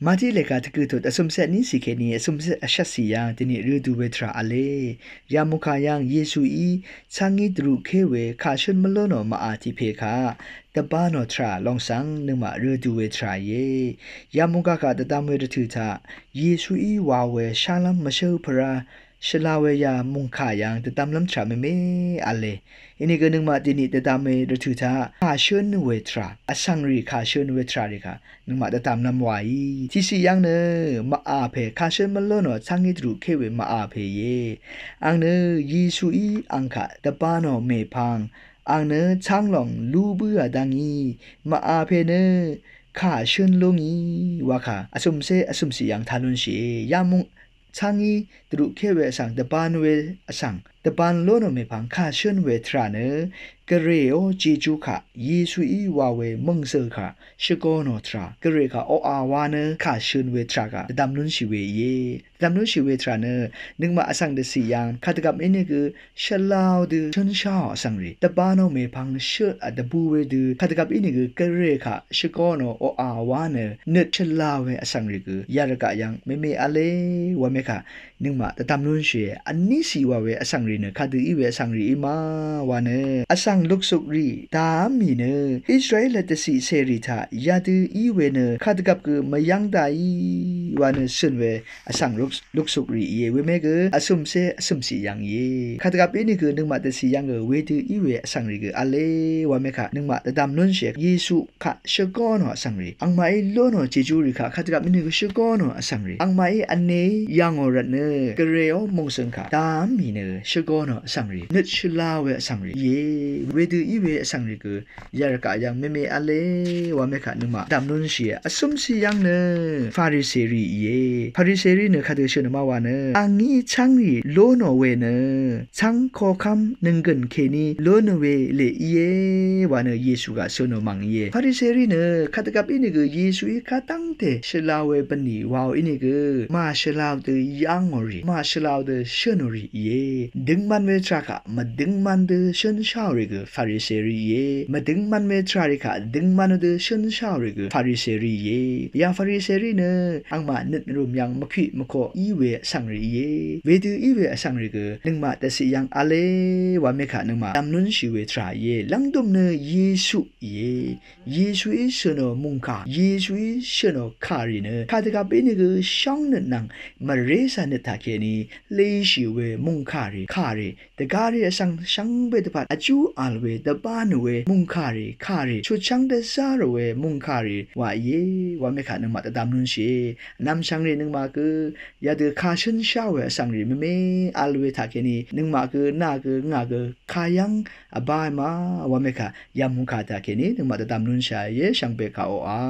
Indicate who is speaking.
Speaker 1: มาที่เลกาตะคือตัวอสมเสนี้สิเคนี้อสมเสอชัสสียังที่นี่ฤดูเวทราอเลยามุขายังเยซูอีช่างอีดรุเคเวขาชนมโลโนมาอาทิเพคาตะบ้านอทราลองสังนึงมาฤดูเวทราเยยามุกากาตะตามเวรทุทาเยซูอีวาเวชาลัมมาเชอพระชลาเวียมุงขายังตะตามล้ำทราเมอเลอินี่ก็นึงมาที่นี่ตะตามเวรทุทาขาชนเวทราอสังรีขาชนเวทราริกานึงมาตะตามน้ำไว้ที่สิยังเนมาอาเพขาชนมโลโนช่างอีดรุเคเวมาอาเพเยอังเนเยซูอีอังคาตะบ้านอเมพังอังเนช่างหลงลูเบือดังอีมาอาเพเนข้าชนลงอีว่าค่ะอสมเสอสมสียังทานุนเชยามุงช่างอีตรุเคเวสังตะบ้านเวสังตะบ้านโลโนเมพังข้าชนเวทราเนกเรโอจีจูค่ะเยซูอีวาเวมังเซอค่ะชโกโนทรากเรค่ะโออาวาเนข้าชนเวทราค่ะดำนุนชิเวเยดำนุนชิเวทราเนนึงมาอสังเดสียังคาตกับเอเนคือชลาวดูชนชาอสังรีตะบ้านโนเมพังเชิดอะดบูเวดูคาตกับเอเนคือกเรค่ะชโกโนโออาวาเนเนชลาวเวอสังรีคือยารกะยังเมอเลวะเมค่ะนึงมาตะดำนุนชิอันนี้สีวาเวอสังรีเนคาดูอีเวอสังรีอีมาวาเนอสังลุกสุกรีตามีเนอิสราเอลตสีเซริทายาดูอีเวเนคาตกับคือมายังไดวาเนสุนเวอสังลุกสุกรีเยเวเมกอสมเซอสมสียังเยคาตกับเอนี่คือนึงมาตสียังเวดูอีเวอสังรีคืออเลวะเมค่ะนึงมาตดำนุนเชเยซูค่ะชกอนอสังรีอังมาไอโลโนเจจูริค่ะคาตกับนี่คือชกอนอสังรีอังมาไออันเนยังอรันเนกเรโอมงสังค่ะตามีเนชกอนอสังรีนึชลาเวอสังรีเยเวดูอีเวอสังรีคือยารกะยังเมอเลวะเมค่ะนึงมาดำนุนเชอสมสียังเนฟาริเซรีเยฟาริเซรีเนคาตชนมาวาเนอังนี้ช่างรีโลโนเวเนช่างขอคำนึงกันเคนีโลโนเวเลเยวาเนเยซูกะโซโนมังเยฟาริเซรีเนคาตกับอินี่คือเยซูอีคาตั้งเตชลาเวปนีวาวอินี่คือมาชลาวเตยังอรีมาชลาวเตชนอรีเยดึงมันเวทรากะมาดึงมันเตชนชาวรีคือฟาริเซรีเยมาดึงมันเวทราริกะดึงมันเตชนชาวรีคือฟาริเซรีเยยาฟาริเซรีเนอังมานึกรุมยังมะขิมะโคอีเวสังรีเยเวดูอีเวสังรีคือนึงมาตสิยังอเลวะเมคะนึงมาดำนุนชิเวทราเยลังดุมเนเยซูเยซูอิชโนมุงคาเยซูอิชโนคารีเนคาตกะเปนี่คือช่องนึนังมาเรซาเนตาเคนีเลชิเวมุงคารีตะกาเรสังช่างเบตปัดอจูอัลเวตะบานเวมุงคารีชุดช่างเดซาโรเวมุงคารีวะเยวะเมคะนึงมาตะดำนุนเชนำช่างเรนึงมาคือยาเดคาชันชาเวสังรีเมอัลเวทาเคนีนึงมาคือนาคืองาคือคายังอบายมาวะเมคะยามุงคาตาเคนีนึงมาตะดำนุนชาเยช่างเบคาโออา